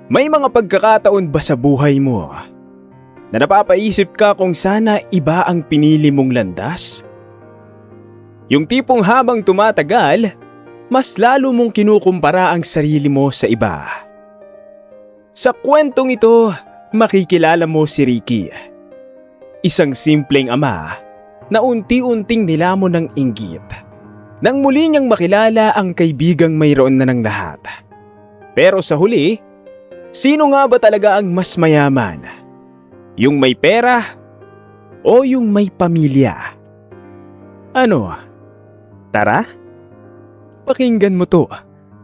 May mga pagkakataon ba sa buhay mo na napapaisip ka kung sana iba ang pinili mong landas? Yung tipong habang tumatagal, mas lalo mong kinukumpara ang sarili mo sa iba. Sa kwentong ito, makikilala mo si Ricky. Isang simpleng ama na unti-unting nilamon ng inggit. Nang muli niyang makilala ang kaibigang mayroon na ng lahat. Pero sa huli, sino nga ba talaga ang mas mayaman? Yung may pera o yung may pamilya? Ano? Tara? Pakinggan mo to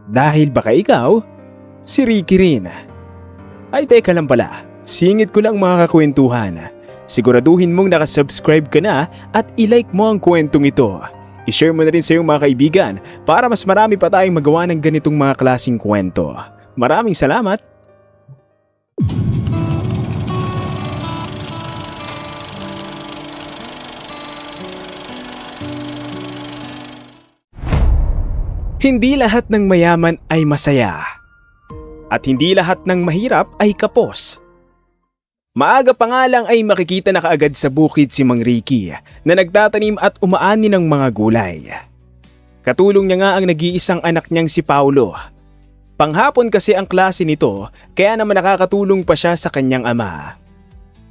dahil baka ikaw, si Ricky rin. Ay teka lang pala, singit ko lang mga kakwentuhan. Siguraduhin mong nakasubscribe ka na at ilike mo ang kwentong ito. I-share mo na rin sa iyong mga kaibigan para mas marami pa tayong magawa ng ganitong mga klaseng kwento. Maraming salamat! Hindi lahat ng mayaman ay masaya. At hindi lahat ng mahirap ay kapos. Maaga pa nga lang ay makikita na kaagad sa bukid si Mang Ricky na nagtatanim at umaani ng mga gulay. Katulong niya nga ang nag-iisang anak niyang si Paulo. Panghapon kasi ang klase nito kaya naman nakakatulong pa siya sa kanyang ama.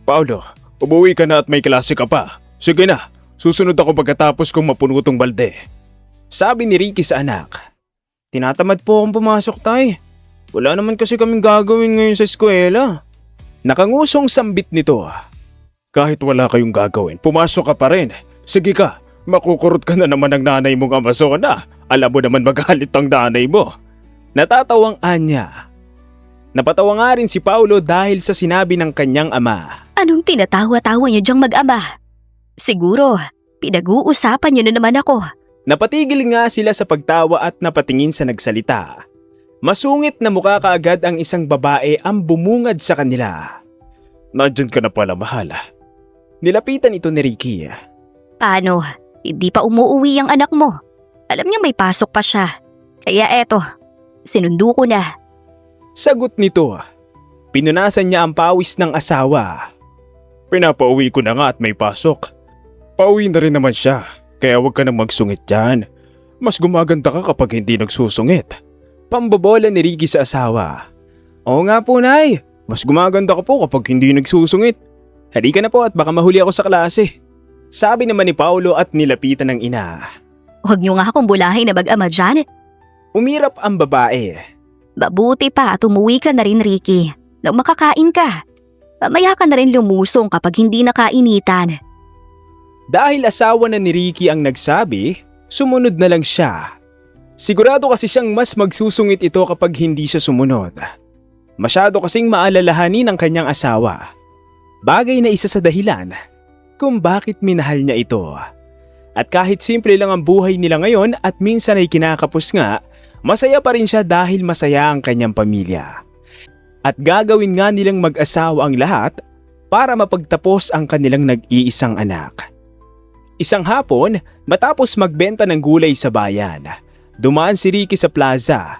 Paulo, umuwi ka na at may klase ka pa. Sige na, susunod ako pagkatapos kong mapuno tong balde. Sabi ni Ricky sa anak. Tinatamad po akong pumasok tay. Wala naman kasi kaming gagawin ngayon sa eskwela. Nakangusong sambit nito. Kahit wala kayong gagawin, pumasok ka pa rin. Sige ka, makukurot ka na naman ng nanay mong Amazona. Alam mo naman magalit ang nanay mo. Natatawang anya. Napatawa nga rin si Paulo dahil sa sinabi ng kanyang ama. Anong tinatawa-tawa niyo diyang mag-ama? Siguro, pinag-uusapan niyo na naman ako. Napatigil nga sila sa pagtawa at napatingin sa nagsalita. Masungit na mukha kaagad ang isang babae ang bumungad sa kanila. Nandyan ka na pala, mahal. Nilapitan ito ni Ricky. Paano? Hindi pa umuuwi ang anak mo. Alam niya may pasok pa siya. Kaya eto, sinundo ko na. Sagot nito. Pinunasan niya ang pawis ng asawa. Pinapauwi ko na nga at may pasok. Pauwi na rin naman siya, kaya huwag ka nang magsungit dyan. Mas gumaganda ka kapag hindi nagsusungit. Pambobola ni Ricky sa asawa. Oo nga po, Nay. Mas gumaganda ka po kapag hindi nagsusungit. Halika na po at baka mahuli ako sa klase. Sabi naman ni Paulo at nilapitan ng ina. Huwag niyo nga akong bulahin na mag-ama dyan. Umirap ang babae. Mabuti pa at umuwi ka na rin, Ricky. Nang makakain ka. Mamaya ka na rin lumusong kapag hindi nakainitan. Dahil asawa na ni Ricky ang nagsabi, sumunod na lang siya. Sigurado kasi siyang mas magsusungit ito kapag hindi siya sumunod. Masyado kasing maalalahanin ang kanyang asawa. Bagay na isa sa dahilan kung bakit minahal niya ito. At kahit simple lang ang buhay nila ngayon at minsan ay kinakapos nga, masaya pa rin siya dahil masaya ang kanyang pamilya. At gagawin nga nilang mag-asawa ang lahat para mapagtapos ang kanilang nag-iisang anak. Isang hapon, matapos magbenta ng gulay sa bayan, dumaan si Ricky sa plaza.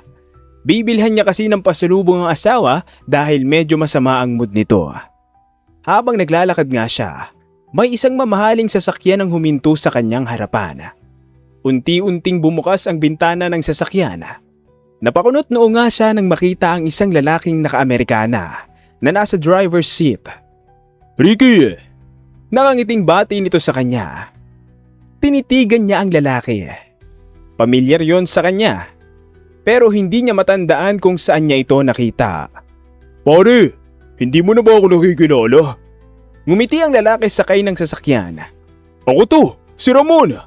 Bibilhan niya kasi ng pasalubong ang asawa dahil medyo masama ang mood nito. Habang naglalakad nga siya, may isang mamahaling sasakyan ang huminto sa kanyang harapan. Unti-unting bumukas ang bintana ng sasakyan. Napakunot noo nga siya nang makita ang isang lalaking naka-Amerikana na nasa driver's seat. Ricky! Nakangiting bati nito sa kanya. Tinitigan niya ang lalaki. Pamilyar yon sa kanya, pero hindi niya matandaan kung saan niya ito nakita. Pare, hindi mo na ba ako nakikilala? Ngumiti ang lalaki sakay ng sasakyan. Ako to, si Ramon.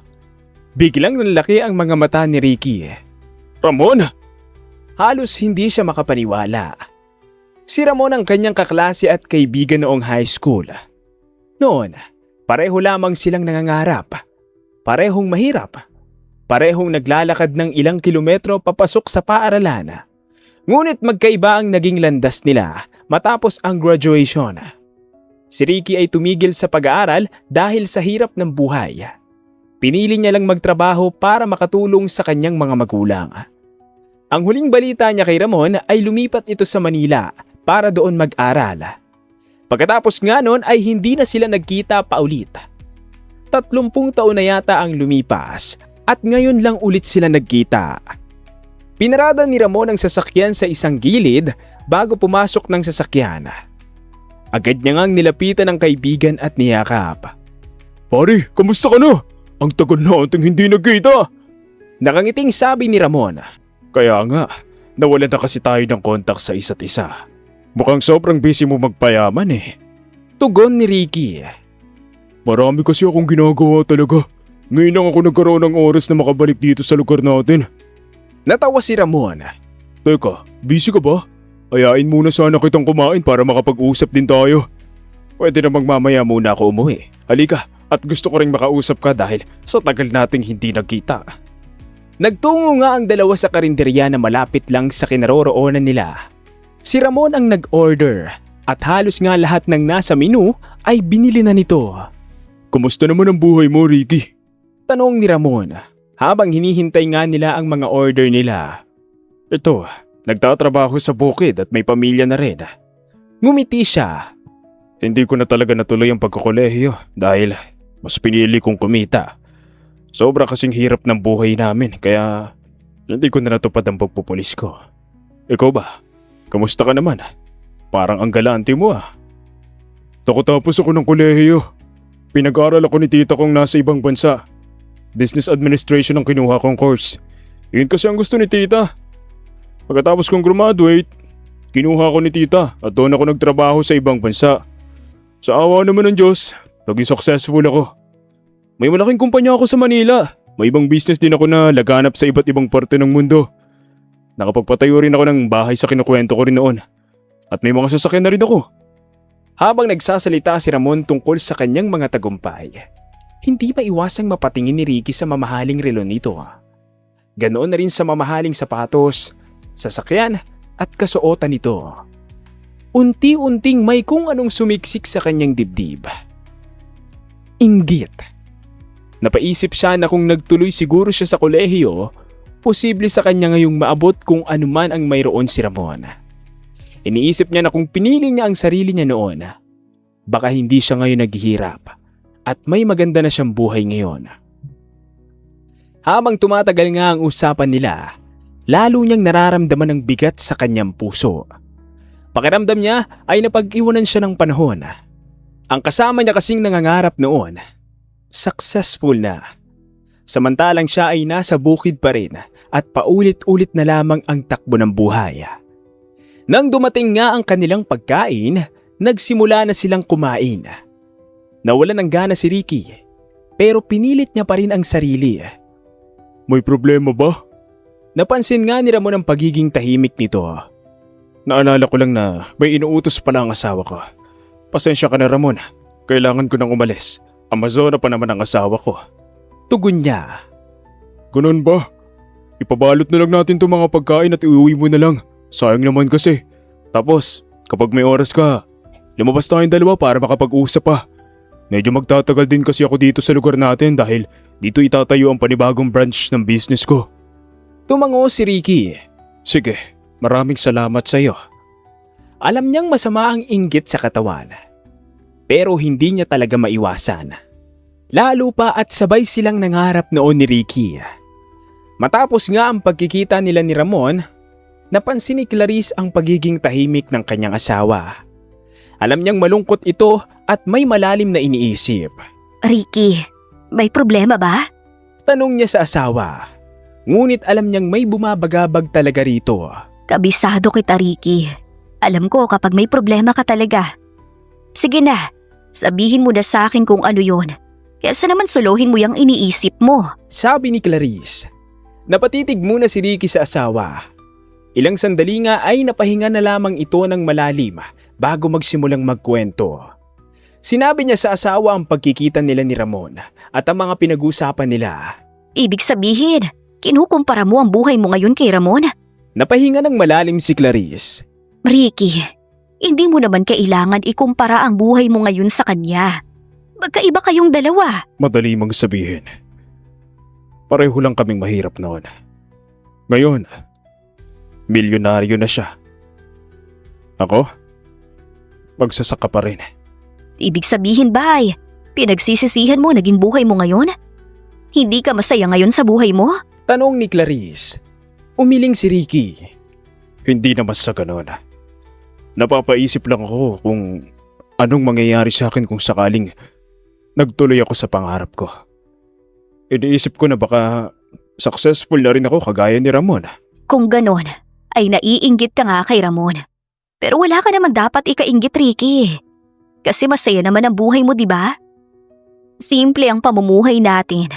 Biglang nanlaki ang mga mata ni Ricky. Ramon? Halos hindi siya makapaniwala. Si Ramon ang kanyang kaklase at kaibigan noong high school. Noon, pareho lamang silang nangangarap. Parehong mahirap. Parehong naglalakad ng ilang kilometro papasok sa paaralan. Ngunit magkaiba ang naging landas nila matapos ang graduation. Si Ricky ay tumigil sa pag-aaral dahil sa hirap ng buhay. Pinili niya lang magtrabaho para makatulong sa kanyang mga magulang. Ang huling balita niya kay Ramon ay lumipat ito sa Manila para doon mag-aral. Pagkatapos nga nun ay hindi na sila nagkita paulit. 30 taon na yata ang lumipas at ngayon lang ulit sila nagkita. Pinarada ni Ramon ang sasakyan sa isang gilid bago pumasok ng sasakyan. Agad niya ngang nilapitan ng kaibigan at niyakap. Pare, kamusta ka na? Ang tagal nating hindi nagkita. Nakangiting sabi ni Ramon. Kaya nga, nawalan na kasi tayo ng kontak sa isa't isa. Mukhang sobrang busy mo magpayaman eh. Tugon ni Ricky. Marami kasi akong ginagawa talaga. Ngayon lang ako nagkaroon ng oras na makabalik dito sa lugar natin. Natawa si Ramon. Teka, busy ka ba? Ayain muna sana kitang kumain para makapag-usap din tayo. Pwede namang mamaya muna ako umuwi. Halika, at gusto ko ring makausap ka dahil sa tagal nating hindi nagkita. Nagtungo nga ang dalawa sa karinderya na malapit lang sa kinaroroonan nila. Si Ramon ang nag-order at halos nga lahat ng nasa menu ay binili na nito. Kumusta naman ang buhay mo, Ricky? Tanong ni Ramon habang hinihintay nga nila ang mga order nila. Ito, nagtatrabaho sa bukid at may pamilya na rin. Ngumiti siya. Hindi ko na talaga natuloy ang pagkokolehiyo dahil mas pinili kong kumita. Sobra kasing hirap ng buhay namin kaya hindi ko na natupad ang pagpupulis ko. Ikaw ba? Kamusta ka naman? Parang ang galante mo ah. Nakatapos ako ng kolehiyo. Pinag-aral ako ni tita kong nasa ibang bansa. Business Administration ang kinuha kong course. Yun kasi ang gusto ni tita. Pagkatapos kong graduate, kinuha ko ni tita at doon ako nagtrabaho sa ibang bansa. Sa awa naman ng Diyos, naging successful ako. May malaking kumpanya ako sa Manila. May ibang business din ako na laganap sa iba't ibang parte ng mundo. Nakapagpatayo rin ako ng bahay sa kinukwento ko rin noon. At may mga sasakyan na rin ako. Habang nagsasalita si Ramon tungkol sa kanyang mga tagumpay, hindi maiwasang mapatingin ni Ricky sa mamahaling relo nito. Ganoon na rin sa mamahaling sapatos, sasakyan at kasuotan nito. Unti-unting may kung anong sumiksik sa kanyang dibdib. Inggit. Napaisip siya na kung nagtuloy siguro siya sa kolehiyo, posible sa kanya ngayong maabot kung anuman ang mayroon si Ramon. Iniisip niya na kung pinili niya ang sarili niya noon, baka hindi siya ngayon naghihirap at may maganda na siyang buhay ngayon. Habang tumatagal nga ang usapan nila, lalo niyang nararamdaman ang bigat sa kanyang puso. Pakiramdam niya ay napag-iwanan siya ng panahon. Ang kasama niya kasing nangangarap noon, successful na. Samantalang siya ay nasa bukid pa rin at paulit-ulit na lamang ang takbo ng buhay. Nang dumating nga ang kanilang pagkain, nagsimula na silang kumain. Nawalan ng gana si Ricky, pero pinilit niya pa rin ang sarili. May problema ba? Napansin nga ni Ramon ang pagiging tahimik nito. Naalala ko lang na may inuutos pala ang asawa ko. Pasensya ka na Ramon, kailangan ko nang umalis. Amazona pa naman ang asawa ko. Tugon niya. Ganun ba? Ipabalot na lang natin itong mga pagkain at iuwi mo na lang. Sayang naman kasi. Tapos, kapag may oras ka, lumabas tayong dalawa para makapag-usap pa. Medyo magtatagal din kasi ako dito sa lugar natin dahil dito itatayo ang panibagong branch ng business ko. Tumango si Ricky. Sige, maraming salamat sa iyo. Alam niyang masama ang inggit sa katawan. Pero hindi niya talaga maiwasan. Lalo pa at sabay silang nangarap noon ni Ricky. Matapos nga ang pagkikita nila ni Ramon, napansin ni Clarice ang pagiging tahimik ng kanyang asawa. Alam niyang malungkot ito at may malalim na iniisip. Ricky, may problema ba? Tanong niya sa asawa. Ngunit alam niyang may bumabagabag talaga rito. Kabisado kita, Ricky. Alam ko kapag may problema ka talaga. Sige na, sabihin mo na sa akin kung ano yon. Kaysa naman suluhin mo yung iniisip mo. Sabi ni Clarice. Napatitig muna si Ricky sa asawa. Ilang sandali nga ay napahinga na lamang ito ng malalim bago magsimulang magkwento. Sinabi niya sa asawa ang pagkikita nila ni Ramon at ang mga pinag-usapan nila. Ibig sabihin, kinukumpara mo ang buhay mo ngayon kay Ramon? Napahinga ng malalim si Clarice. Ricky, hindi mo naman kailangan ikumpara ang buhay mo ngayon sa kanya. Magkaiba kayong dalawa. Madali mong sabihin. Pareho lang kaming mahirap noon. Ngayon, milyonaryo na siya. Ako? Magsasaka pa rin. Ibig sabihin ba ay pinagsisisihan mo naging buhay mo ngayon? Hindi ka masaya ngayon sa buhay mo? Tanong ni Clarice. Umiling si Ricky. Hindi naman sa ganon. Napapaisip lang ako kung anong mangyayari sa akin kung sakaling nagtuloy ako sa pangarap ko. Iniisip ko na baka successful na rin ako kagaya ni Ramon. Kung ganon, ay naiinggit ka nga kay Ramon. Pero wala ka naman dapat ikainggit, Ricky. Kasi masaya naman ang buhay mo, di ba? Simple ang pamumuhay natin,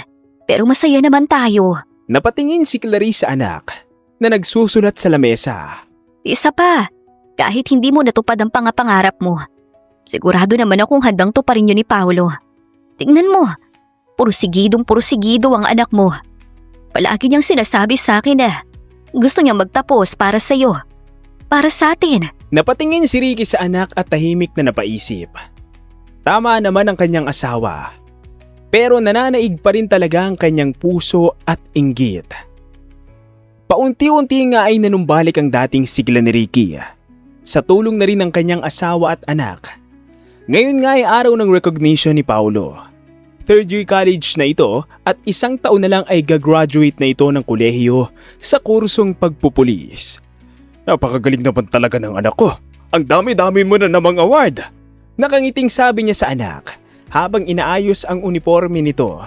pero masaya naman tayo. Napatingin si Clarice sa anak na nagsusulat sa lamesa. Isa pa, kahit hindi mo natupad ang pangapangarap mo, sigurado naman akong handang tuparin yun ni Paolo. Tingnan mo, pursigido ang anak mo. Palagi niyang sinasabi sa akin na gusto niyang magtapos para sa'yo, para sa atin. Napatingin si Ricky sa anak at tahimik na napaisip. Tama naman ang kanyang asawa. Pero nananaig pa rin talaga ang kanyang puso at inggit. Paunti-unti nga ay nanumbalik ang dating sigla ni Ricky. Sa tulong na rin ng kanyang asawa at anak. Ngayon nga ay araw ng recognition ni Paolo. Third year college na ito at 1 taon na lang ay gagraduate na ito ng kolehiyo sa kursong pagpupulis. Napakagaling naman talaga ng anak ko. Ang dami-dami mo na namang award. Nakangiting sabi niya sa anak habang inaayos ang uniforme nito.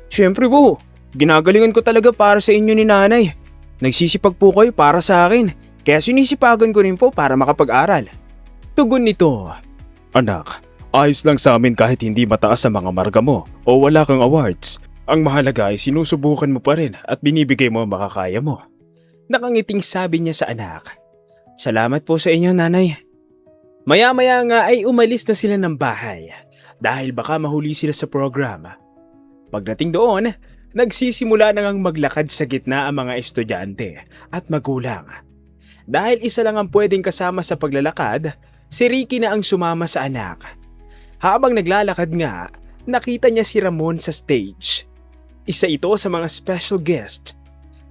Siyempre po, ginagalingan ko talaga para sa inyo ni nanay. Nagsisipag po kayo para sa akin, kaya sinisipagan ko rin po para makapag-aral. Tugon nito. Anak, ayos lang sa amin kahit hindi mataas ang mga marga mo o wala kang awards. Ang mahalaga ay sinusubukan mo pa rin at binibigay mo ang makakaya mo. Nakangiting sabi niya sa anak. Salamat po sa inyo, nanay. Maya-maya nga ay umalis na sila ng bahay dahil baka mahuli sila sa programa. Pagdating doon, nagsisimula na ngang maglakad sa gitna ang mga estudyante at magulang. Dahil isa lang ang pwedeng kasama sa paglalakad, si Ricky na ang sumama sa anak. Habang naglalakad nga, nakita niya si Ramon sa stage. Isa ito sa mga special guest.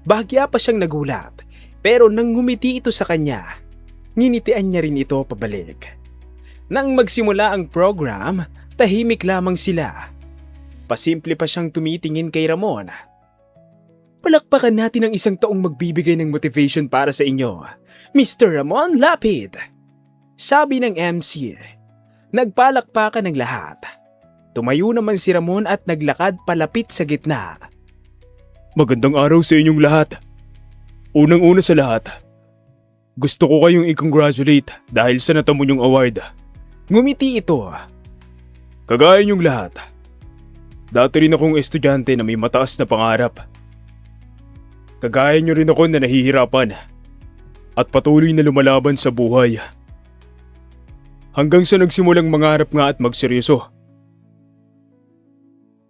Bahagya pa siyang nagulat, pero nang ngumiti ito sa kanya, nginitian niya rin ito pabalik. Nang magsimula ang program, tahimik lamang sila. Pasimple pa siyang tumitingin kay Ramon. Palakpakan natin ang 1 taong magbibigay ng motivation para sa inyo, Mr. Ramon Lapid. Sabi ng MC. Nagpalakpakan ng lahat. Tumayo naman si Ramon at naglakad palapit sa gitna. Magandang araw sa inyong lahat. Unang-una sa lahat, gusto ko kayong i-congratulate dahil sa natamo niyong award. Ngumiti ito. Kagaya niyong lahat. Dati rin akong estudyante na may mataas na pangarap. Kagaya niyo rin ako na nahihirapan at patuloy na lumalaban sa buhay. Hanggang sa nagsimulang mangarap nga at magseryoso.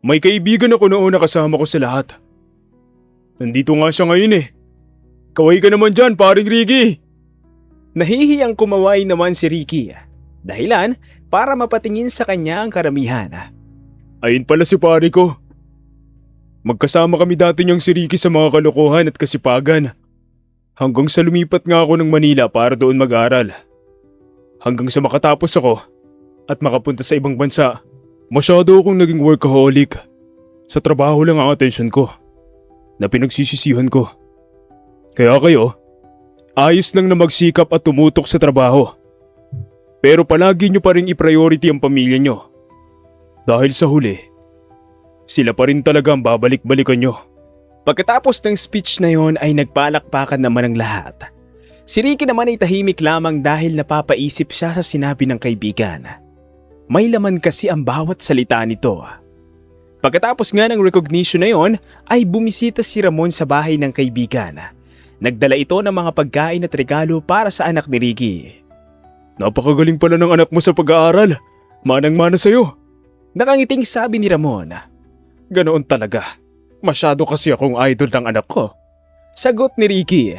May kaibigan ako noon na kasama ko sa lahat. Nandito nga siya ngayon eh. Kaway ka naman dyan, paring Ricky. Nahihiyang kumaway naman si Ricky. Dahilan para mapatingin sa kanya ang karamihan. Ayun pala si pare ko. Magkasama kami dati niyang si Ricky sa mga kalokohan at kasipagan. Hanggang sa lumipat nga ako ng Manila para doon mag-aral. Hanggang sa makatapos ako at makapunta sa ibang bansa. Masyado akong naging workaholic. Sa trabaho lang ang atensyon ko na pinagsisisihan ko. Kaya kayo, ayos lang na magsikap at tumutok sa trabaho. Pero palagi nyo pa rin i-priority ang pamilya nyo. Dahil sa huli, sila pa rin talaga ang babalik-balikan nyo. Pagkatapos ng speech na yon ay nagpalakpakan naman ang lahat. Si Ricky naman ay tahimik lamang dahil napapaisip siya sa sinabi ng kaibigan. May laman kasi ang bawat salita nito. Pagkatapos nga ng recognition na yon ay bumisita si Ramon sa bahay ng kaibigan. Nagdala ito ng mga pagkain at regalo para sa anak ni Ricky. Napakagaling pala ng anak mo sa pag-aaral. Manang-mana sa'yo. Nakangiting sabi ni Ramon. Ganoon talaga. Masyado kasi akong idol ng anak ko. Sagot ni Ricky.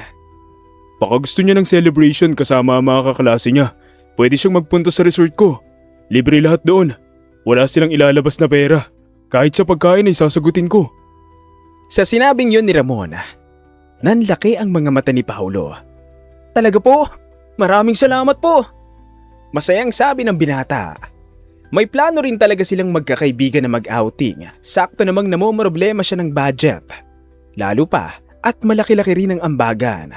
Baka gusto niya ng celebration kasama ang mga kaklase niya. Pwede siyang magpunta sa resort ko. Libre lahat doon. Wala silang ilalabas na pera. Kahit sa pagkain ay sasagutin ko. Sa sinabing yun ni Ramon, nanlaki ang mga mata ni Paolo. Talaga po? Maraming salamat po. Masayang sabi ng binata. May plano rin talaga silang magkakaibigan na mag-outing. Sakto namang namomroblema siya ng budget. Lalo pa at malaki-laki rin ang ambagan.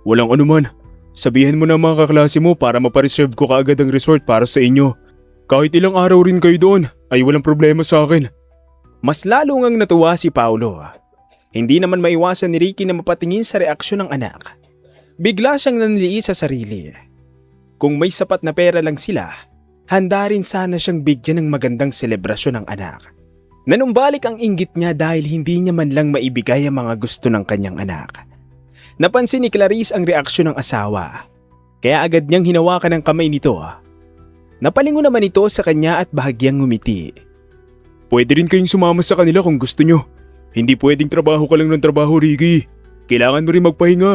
Walang anuman. Sabihin mo na mga kaklase mo para mapareserve ko kaagad ang resort para sa inyo. Kahit ilang araw rin kayo doon ay walang problema sa akin. Mas lalo ngang natuwa si Paolo. Hindi naman maiwasan ni Ricky na mapatingin sa reaksyon ng anak. Bigla siyang nanliit sa sarili. Kung may sapat na pera lang sila, handa rin sana siyang bigyan ng magandang selebrasyon ng anak. Nanumbalik ang inggit niya dahil hindi niya man lang maibigay ang mga gusto ng kanyang anak. Napansin ni Clarice ang reaksyon ng asawa, kaya agad niyang hinawakan ang kamay nito. Napalingon naman ito sa kanya at bahagyang ngumiti. Pwede rin kayong sumama sa kanila kung gusto nyo. Hindi pwedeng trabaho ka lang ng trabaho, Ricky. Kailangan mo rin magpahinga.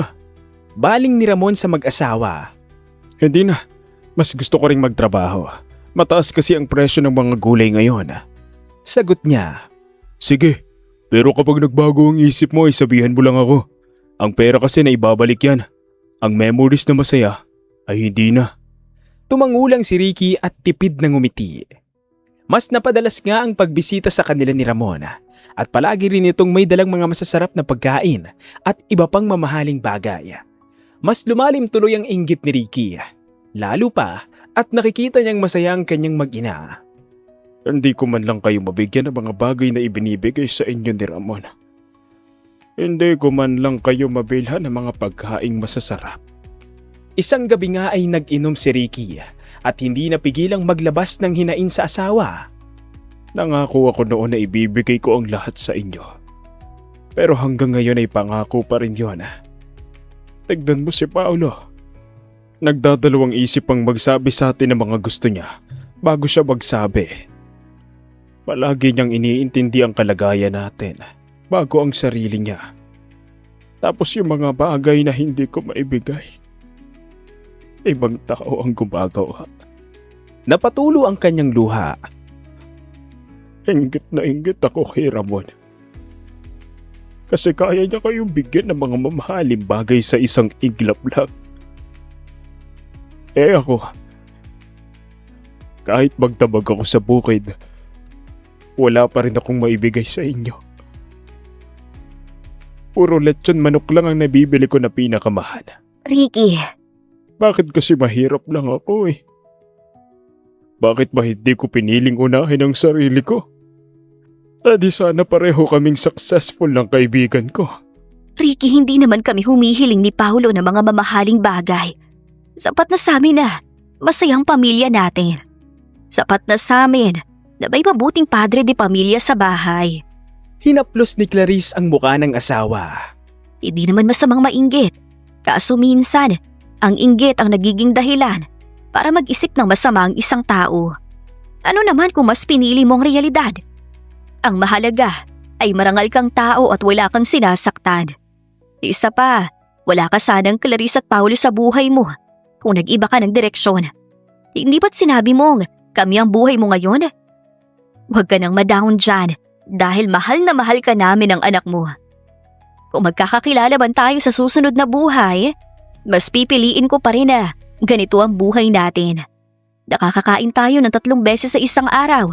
Baling ni Ramon sa mag-asawa. Hindi na, mas gusto ko ring magtrabaho. Mataas kasi ang presyo ng mga gulay ngayon. Sagot niya. Sige, pero kapag nagbago ang isip mo ay sabihan mo lang ako. Ang pera kasi na ibabalik yan. Ang memories na masaya ay hindi na. Tumangulang si Ricky at tipid na ngumiti. Mas napadalas nga ang pagbisita sa kanila ni Ramon at palagi rin itong may dalang mga masasarap na pagkain at iba pang mamahaling bagay. Mas lumalim tuloy ang inggit ni Ricky, lalo pa at nakikita niyang masaya ang kanyang mag-ina. Hindi ko man lang kayo mabigyan ng mga bagay na ibinibigay sa inyo ni Ramon. Hindi ko man lang kayo mabilhan ng mga pagkaing masasarap. Isang gabi nga ay nag-inom si Ricky at hindi napigilang maglabas ng hinain sa asawa. Nangako ako noon na ibibigay ko ang lahat sa inyo. Pero hanggang ngayon ay pangako pa rin yun. Tignan mo si Paolo. Nagdadalawang isip ang magsabi sa atin ng mga gusto niya bago siya magsabi. Palagi niyang iniintindi ang kalagayan natin bago ang sarili niya. Tapos yung mga bagay na hindi ko maibigay, ibang tao ang gumagawa. Napatulo ang kanyang luha. Inggit na inggit ako kay Ramon. Kasi kaya niya kayong bigyan ng mga mamahaling bagay sa isang iglap lang. Ako, kahit magtabag ako sa bukid, wala pa rin akong maibigay sa inyo. Puro lechon manok lang ang nabibili ko na pinakamahal. Ricky, Bakit kasi mahirap lang ako eh? Bakit ba hindi ko piniling unahin ang sarili ko? Di sana pareho kaming successful ng kaibigan ko. Ricky, hindi naman kami humihiling ni Paolo ng mga mamahaling bagay. Sapat na sa amin na masayang pamilya natin. Sapat na sa amin na may mabuting padre de pamilya sa bahay. Hinaplos ni Clarice ang mukha ng asawa. Hindi naman masamang mainggit. Kaso minsan, ang inggit ang nagiging dahilan para mag-isip ng masama ang isang tao. Ano naman kung mas pinili mong realidad? Ang mahalaga ay marangal kang tao at wala kang sinasaktan. Isa pa, wala ka sanang Clarice at Paolo sa buhay mo kung nag-iba ka ng direksyon. Hindi ba't sinabi mong kami ang buhay mo ngayon? Huwag ka nang ma-down dyan dahil mahal na mahal ka namin ng anak mo. Kung magkakakilala man tayo sa susunod na buhay, mas pipiliin ko pa rin na ganito ang buhay natin. Nakakakain tayo ng 3 beses sa isang araw.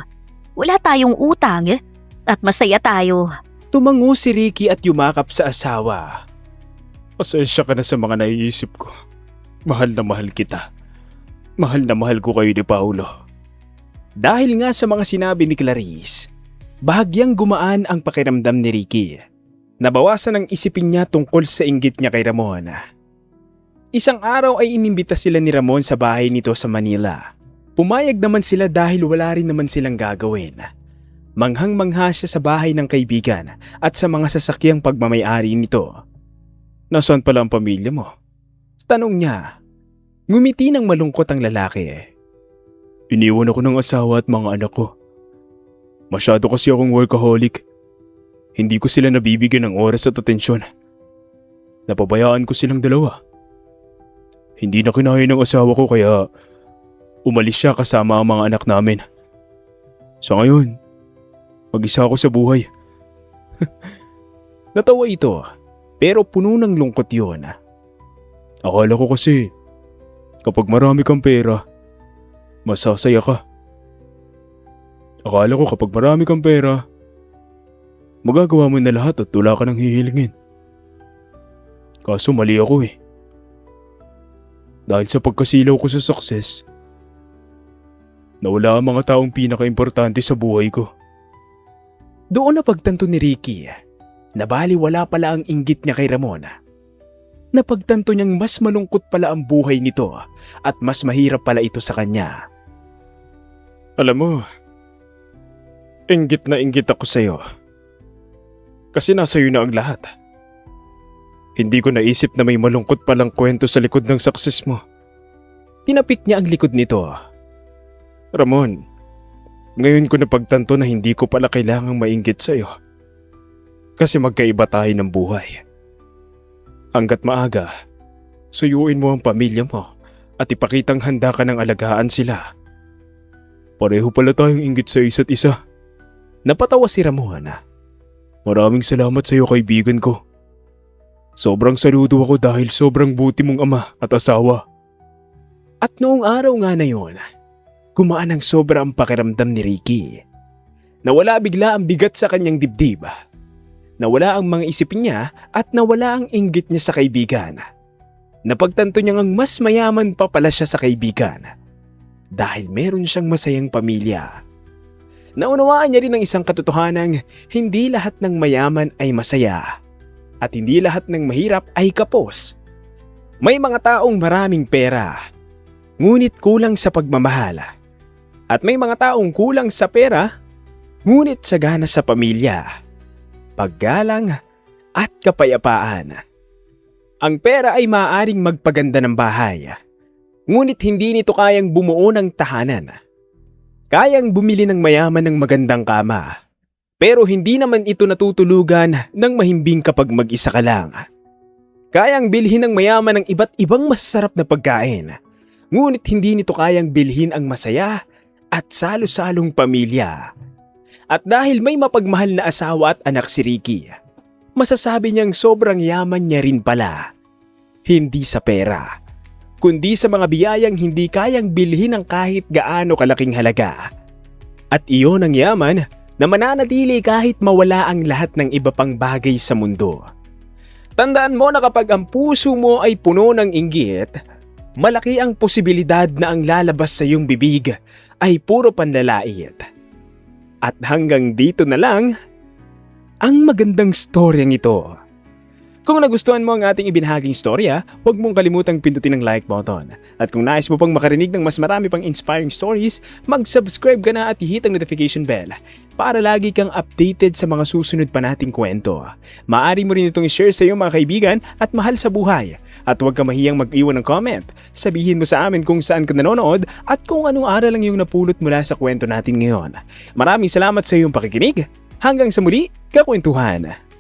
Wala tayong utang at masaya tayo. Tumango si Ricky at yumakap sa asawa. Pasensya ka na sa mga naiisip ko. Mahal na mahal kita. Mahal na mahal ko kayo ni Paolo. Dahil nga sa mga sinabi ni Clarice, bahagyang gumaan ang pakiramdam ni Ricky. Nabawasan ang isipin niya tungkol sa inggit niya kay Ramon. Isang araw ay inimbita sila ni Ramon sa bahay nito sa Manila. Pumayag naman sila dahil wala rin naman silang gagawin. Manghang-mangha siya sa bahay ng kaibigan at sa mga sasakyang pagmamay-ari nito. Nasaan pala ang pamilya mo? Tanong niya. Ngumiti ng malungkot ang lalaki. Iniwan ako ng asawa at mga anak ko. Masyado kasi akong workaholic. Hindi ko sila nabibigyan ng oras at atensyon. Napabayaan ko silang dalawa. Hindi na kinaya ng asawa ko kaya umalis siya kasama ang mga anak namin. Sa ngayon, mag-isa ako sa buhay. Natawa ito, pero puno ng lungkot yun. Akala ko kasi, kapag marami kang pera, Masasaya ka. Akala ko kapag marami kang pera, magagawa mo na lahat at wala ka nang hihilingin. Kaso mali ako eh. Dahil sa pagkasilaw ko sa success, nawala ang mga taong pinaka-importante sa buhay ko. Doon na pagtanto ni Ricky na baliwala pala ang inggit niya kay Ramon. Napagtanto niyang mas malungkot pala ang buhay nito at mas mahirap pala ito sa kanya. Alam mo, inggit na inggit ako sa'yo. Kasi nasa iyo na ang lahat. Hindi ko naisip na may malungkot palang kwento sa likod ng success mo. Tinapik niya ang likod nito. Ramon, ngayon ko napagtanto na hindi ko pala kailangang mainggit sa'yo. Kasi magkaiba tayo ng buhay. Hanggat maaga, suyuin mo ang pamilya mo at ipakitang handa ka ng alagaan sila. Pareho pala tayong inggit sa isa't isa. Napatawa si Ramon. Maraming salamat sa iyo, kaibigan ko. Sobrang saludo ako dahil sobrang buti mong ama at asawa. At noong araw nga na yon, gumaan ang sobra ang pakiramdam ni Ricky. Nawala bigla ang bigat sa kanyang dibdib. Nawala ang mga isipin niya at nawala ang inggit niya sa kaibigan. Napagtanto niyang ang mas mayaman pa pala siya sa kaibigan dahil meron siyang masayang pamilya. Naunawaan niya rin ang isang katotohanang hindi lahat ng mayaman ay masaya at hindi lahat ng mahirap ay kapos. May mga taong maraming pera, ngunit kulang sa pagmamahal. At may mga taong kulang sa pera, ngunit sagana sa pamilya, paggalang at kapayapaan. Ang pera ay maaaring magpaganda ng bahay, ngunit hindi nito kayang bumuo ng tahanan. Kayang bumili ng mayaman ng magandang kama, pero hindi naman ito natutulugan ng mahimbing kapag mag-isa ka lang. Kayang bilhin ng mayaman ng iba't ibang masasarap na pagkain, ngunit hindi nito kayang bilhin ang masaya at salo-salong pamilya. At dahil may mapagmahal na asawa at anak si Ricky, masasabi niyang sobrang yaman niya rin pala. Hindi sa pera, kundi sa mga biyayang hindi kayang bilhin ng kahit gaano kalaking halaga. At iyon ang yaman na mananatili kahit mawala ang lahat ng iba pang bagay sa mundo. Tandaan mo na kapag ang puso mo ay puno ng inggit, malaki ang posibilidad na ang lalabas sa iyong bibig ay puro panlalait. At hanggang dito na lang ang magandang storyang ito. Kung nagustuhan mo ang ating ibinahaging storya, huwag mong kalimutang pindutin ang like button. At kung nais mo pang makarinig ng mas marami pang inspiring stories, mag-subscribe ka na at i-hit ang notification bell para lagi kang updated sa mga susunod pa nating kwento. Maaari mo rin itong i-share sa iyong mga kaibigan at mahal sa buhay. At huwag ka mahiyang mag-iwan ng comment. Sabihin mo sa amin kung saan ka nanonood at kung anong aral ang iyong napulot mula sa kwento natin ngayon. Maraming salamat sa iyong pakikinig. Hanggang sa muli, kakwentuhan.